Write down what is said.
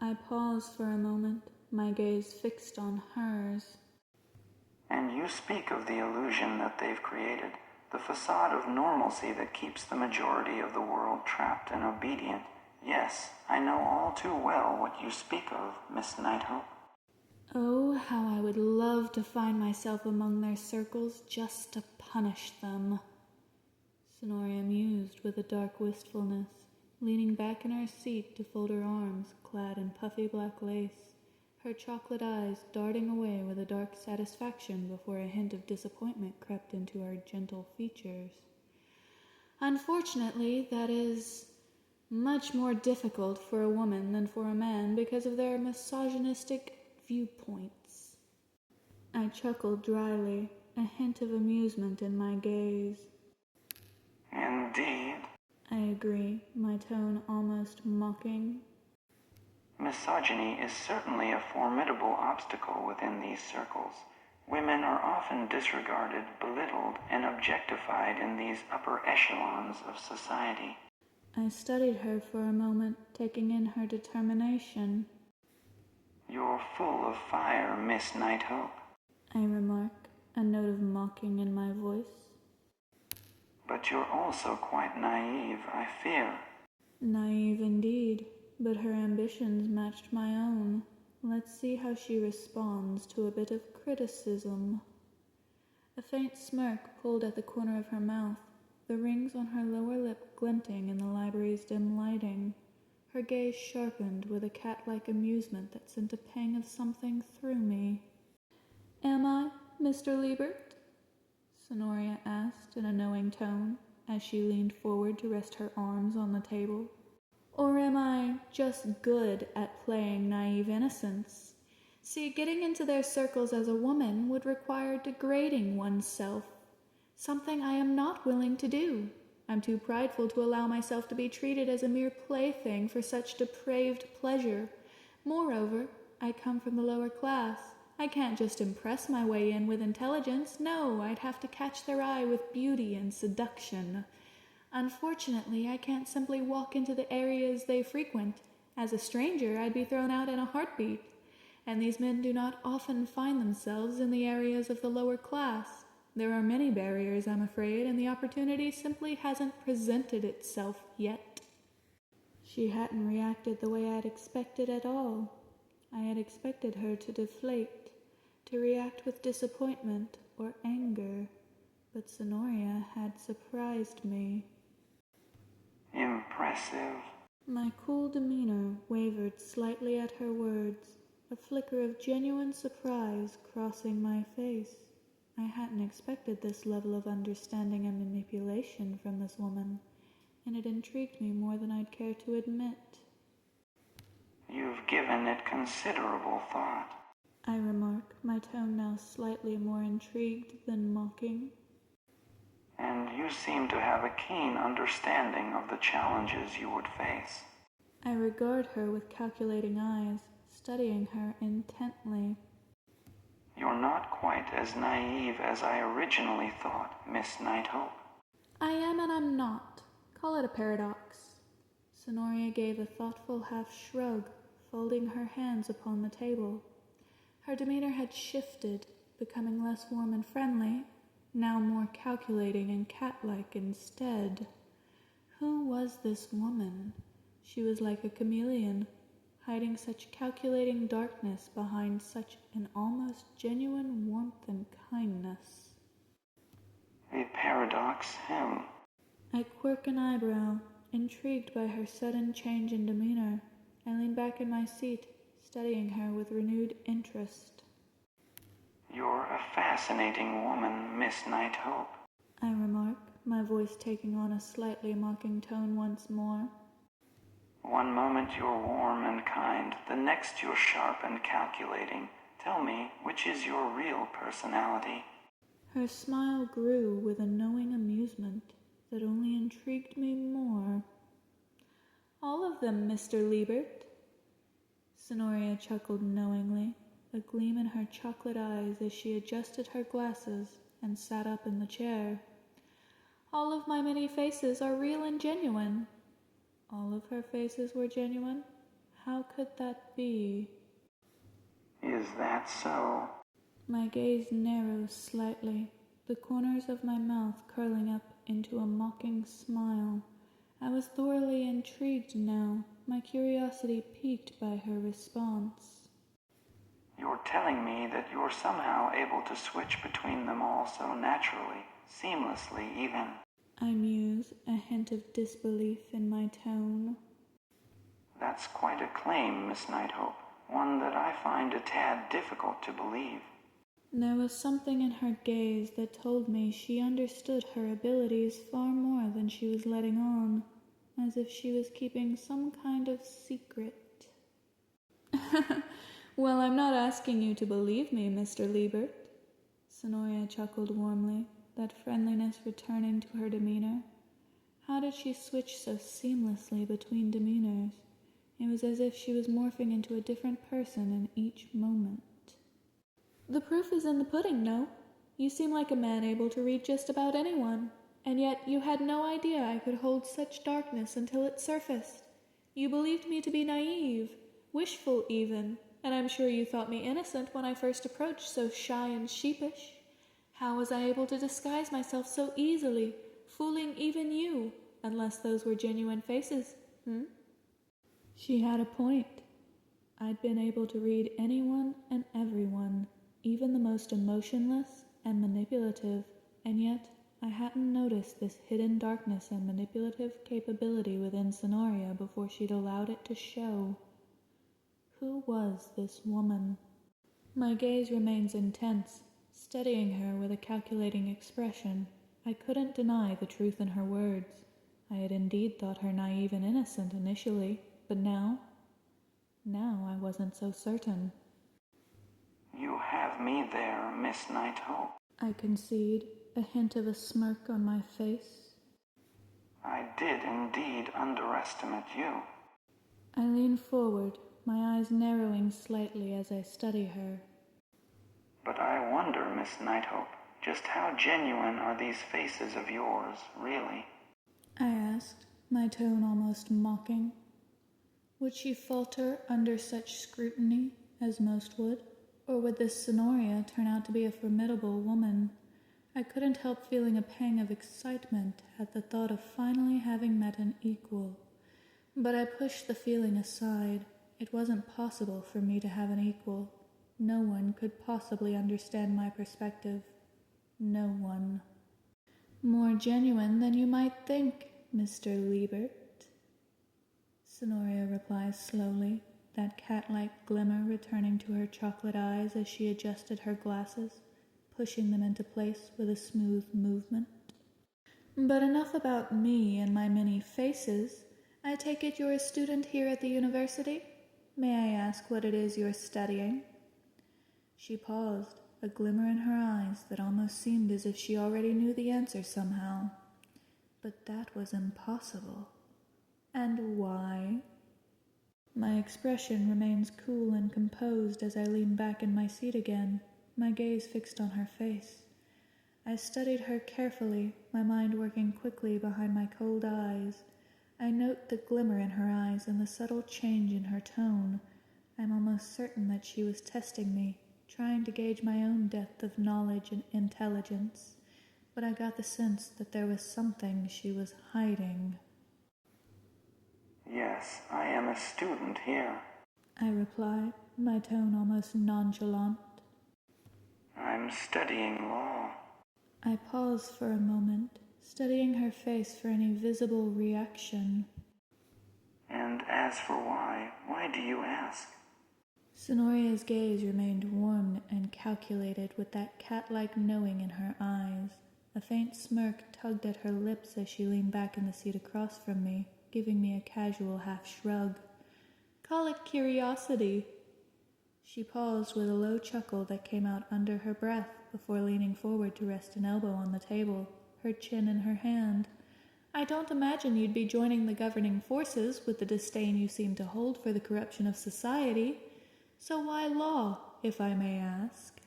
I paused for a moment, my gaze fixed on hers. And you speak of the illusion that they've created, the facade of normalcy that keeps the majority of the world trapped and obedient. Yes, I know all too well what you speak of, Miss Nighthope. Oh, how I would love to find myself among their circles just to punish them. Sonoria mused with a dark wistfulness, leaning back in her seat to fold her arms, clad in puffy black lace, her chocolate eyes darting away with a dark satisfaction before a hint of disappointment crept into her gentle features. Unfortunately, that is much more difficult for a woman than for a man because of their misogynistic viewpoints. I chuckled dryly, a hint of amusement in my gaze. Indeed. I agree, my tone almost mocking. Misogyny is certainly a formidable obstacle within these circles. Women are often disregarded, belittled, and objectified in these upper echelons of society. I studied her for a moment, taking in her determination. You're full of fire, Miss Nighthope, I remarked, a note of mocking in my voice. but you're also quite naive, I fear. Naive indeed, but her ambitions matched my own. Let's see how she responds to a bit of criticism. A faint smirk pulled at the corner of her mouth, the rings on her lower lip glinting in the library's dim lighting. Her gaze sharpened with a cat-like amusement that sent a pang of something through me. "Am I, Mr. Liebert?" Sonoria asked in a knowing tone, as she leaned forward to rest her arms on the table. "Or am I just good at playing naive innocence? See, getting into their circles as a woman would require degrading oneself, something I am not willing to do. I'm too prideful to allow myself to be treated as a mere plaything for such depraved pleasure. Moreover, I come from the lower class. I can't just impress my way in with intelligence. No, I'd have to catch their eye with beauty and seduction. Unfortunately, I can't simply walk into the areas they frequent. As a stranger, I'd be thrown out in a heartbeat. And these men do not often find themselves in the areas of the lower class. There are many barriers, I'm afraid, and the opportunity simply hasn't presented itself yet." She hadn't reacted the way I'd expected at all. I had expected her to deflate, to react with disappointment or anger, but Sonoria had surprised me. Impressive. My cool demeanor wavered slightly at her words, a flicker of genuine surprise crossing my face. I hadn't expected this level of understanding and manipulation from this woman, and it intrigued me more than I'd care to admit. You've given it considerable thought, I remark, my tone now slightly more intrigued than mocking. and you seem to have a keen understanding of the challenges you would face. I regard her with calculating eyes, studying her intently. You're not quite as naive as I originally thought, Miss Nighthope. I am and I'm not. Call it a paradox. Sonoria gave a thoughtful half-shrug, folding her hands upon the table. Her demeanor had shifted, becoming less warm and friendly, now more calculating and cat-like instead. Who was this woman? She was like a chameleon, hiding such calculating darkness behind such an almost genuine warmth and kindness. A paradox, him. I quirk an eyebrow, intrigued by her sudden change in demeanor. I lean back in my seat, studying her with renewed interest. You're a fascinating woman, Miss Nighthope. I remark, my voice taking on a slightly mocking tone once more. One moment you're warm and kind, the next you're sharp and calculating. Tell me, which is your real personality? Her smile grew with a knowing amusement that only intrigued me more. "All of them, Mr. Liebert." Sonoria chuckled knowingly, a gleam in her chocolate eyes as she adjusted her glasses and sat up in the chair. "All of my many faces are real and genuine." All of her faces were genuine? How could that be? Is that so? My gaze narrows slightly, the corners of my mouth curling up into a mocking smile. I was thoroughly intrigued now, my curiosity piqued by her response. You're telling me that you're somehow able to switch between them all so naturally, seamlessly even. I muse, a hint of disbelief in my tone. That's quite a claim, Miss Nighthope, one that I find a tad difficult to believe. There was something in her gaze that told me she understood her abilities far more than she was letting on, as if she was keeping some kind of secret. Well, I'm not asking you to believe me, Mr. Liebert. Sonoria chuckled warmly, that friendliness returning to her demeanor. How did she switch so seamlessly between demeanors? It was as if she was morphing into a different person in each moment. The proof is in the pudding, no? You seem like a man able to read just about anyone, and yet you had no idea I could hold such darkness until it surfaced. You believed me to be naive, wishful even, and I'm sure you thought me innocent when I first approached so shy and sheepish. How was I able to disguise myself so easily, fooling even you, unless those were genuine faces, She had a point. I'd been able to read anyone and everyone, even the most emotionless and manipulative, and yet I hadn't noticed this hidden darkness and manipulative capability within Sonoria before she'd allowed it to show. Who was this woman? My gaze remains intense, studying her with a calculating expression. I couldn't deny the truth in her words. I had indeed thought her naive and innocent initially, but now I wasn't so certain. You have me there, Miss Nighthope. I concede, a hint of a smirk on my face. I did indeed underestimate you. I lean forward, my eyes narrowing slightly as I study her. But I wonder, Miss Nighthope, just how genuine are these faces of yours, really? I asked, my tone almost mocking. Would she falter under such scrutiny, as most would? Or would this Sonoria turn out to be a formidable woman? I couldn't help feeling a pang of excitement at the thought of finally having met an equal. But I pushed the feeling aside. It wasn't possible for me to have an equal. No one could possibly understand my perspective. No one. More genuine than you might think, Mr. Liebert. Sonoria replies slowly, that cat-like glimmer returning to her chocolate eyes as she adjusted her glasses, pushing them into place with a smooth movement. But enough about me and my many faces. I take it you're a student here at the university? May I ask what it is you're studying? She paused, a glimmer in her eyes that almost seemed as if she already knew the answer somehow. But that was impossible. And why? My expression remains cool and composed as I lean back in my seat again, my gaze fixed on her face. I studied her carefully, my mind working quickly behind my cold eyes. I note the glimmer in her eyes and the subtle change in her tone. I'm almost certain that she was testing me, trying to gauge my own depth of knowledge and intelligence, but I got the sense that there was something she was hiding. Yes, I am a student here. I reply, my tone almost nonchalant. I'm studying law. I pause for a moment, studying her face for any visible reaction. And as for why do you ask? Sonoria's gaze remained warm and calculated with that cat-like knowing in her eyes. A faint smirk tugged at her lips as she leaned back in the seat across from me, giving me a casual half-shrug. Call it curiosity. She paused with a low chuckle that came out under her breath before leaning forward to rest an elbow on the table, her chin in her hand. I don't imagine you'd be joining the governing forces with the disdain you seem to hold for the corruption of society. So why law, if I may ask?